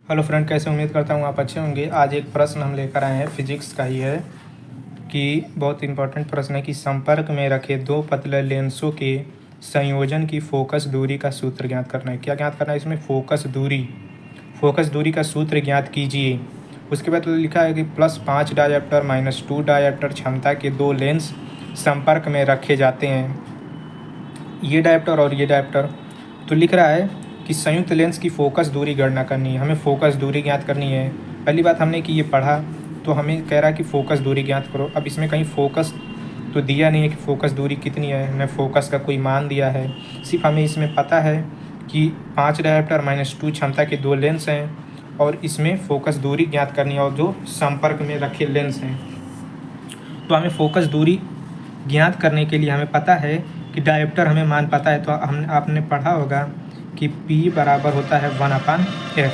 Hello friend, कैसे उम्मीद करता हूँ आप अच्छे होंगे। आज एक प्रश्न हम लेकर आए हैं, फिजिक्स का ही है कि बहुत इंपॉर्टेंट प्रश्न है कि संपर्क में रखे दो पतले लेंसों के संयोजन की फोकस दूरी का सूत्र ज्ञात करना है। क्या ज्ञात करना है इसमें? फोकस दूरी का सूत्र ज्ञात कीजिए। उसके बाद लिखा है कि +5 डायप्टर -2 डायप्टर क्षमता के दो लेंस संपर्क में रखे जाते हैं, ये डायप्टर और ये डायप्टर। तो लिख रहा है कि संयुक्त लेंस की फोकस दूरी गणना करनी है, हमें फोकस दूरी ज्ञात करनी है। पहली बात हमने कि ये पढ़ा तो हमें कह रहा है कि फोकस दूरी ज्ञात करो। अब इसमें कहीं फोकस तो दिया नहीं है कि फोकस दूरी कितनी है, न फोकस का कोई मान दिया है। सिर्फ हमें इसमें पता है कि 5 डायप्टर -2 क्षमता के दो लेंस हैं और इसमें फोकस दूरी ज्ञात करनी है और जो संपर्क में रखे लेंस हैं। तो हमें फोकस दूरी ज्ञात करने के लिए हमें पता है कि डायप्टर हमें मान पता है। तो आपने पढ़ा होगा कि P बराबर होता है 1/f।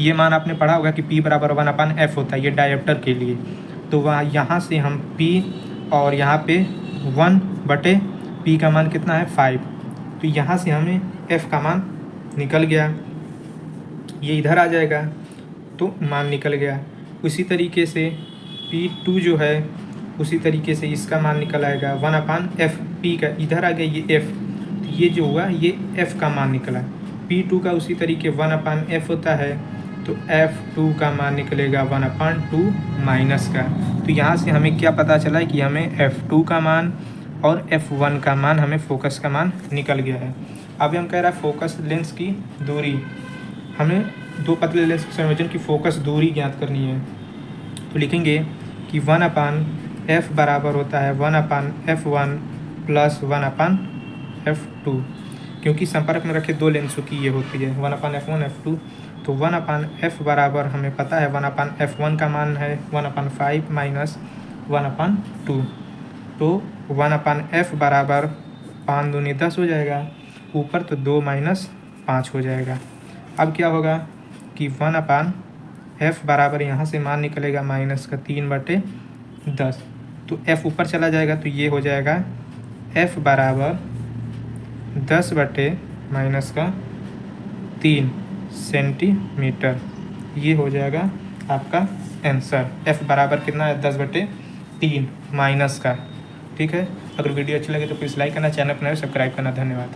ये मान आपने पढ़ा होगा कि P बराबर 1/f होता है ये डायप्टर के लिए। तो वहाँ यहाँ से हम P और यहाँ पे 1/P का मान कितना है 5। तो यहाँ से हमें F का मान निकल गया, ये इधर आ जाएगा तो मान निकल गया। उसी तरीके से P2 जो है उसी तरीके से इसका मान निकल आएगा 1/f। P का इधर आ गया ये F, तो ये जो हुआ ये F का मान निकला। P2 का उसी तरीके 1/f होता है तो F2 का मान निकलेगा 1/2 माइनस का। तो यहाँ से हमें क्या पता चला है कि हमें F2 का मान और F1 का मान, हमें फोकस का मान निकल गया है। अब हम कह रहा है फोकस लेंस की दूरी, हमें दो पतले लेंस के संयोजन की फोकस दूरी ज्ञात करनी है। तो लिखेंगे कि 1/f बराबर होता है 1/f1 + 1/f2, क्योंकि संपर्क में रखे दो लेंसों की ये होती है 1/f1 f2। तो 1/f बराबर हमें पता है 1/f1 का मान है 1/5 माइनस 1/2। तो 1/f बराबर 5 दूनी 10 हो जाएगा, ऊपर तो 2 माइनस 5 हो जाएगा। अब क्या होगा कि 1/f बराबर यहाँ से मान निकलेगा -3/10। तो f ऊपर चला जाएगा तो ये हो जाएगा f बराबर 10/-3 सेंटीमीटर। ये हो जाएगा आपका आंसर। f बराबर कितना है 10/3 माइनस का। ठीक है, अगर वीडियो अच्छी लगे तो प्लीज़ लाइक करना, चैनल पर नए सब्सक्राइब करना। धन्यवाद।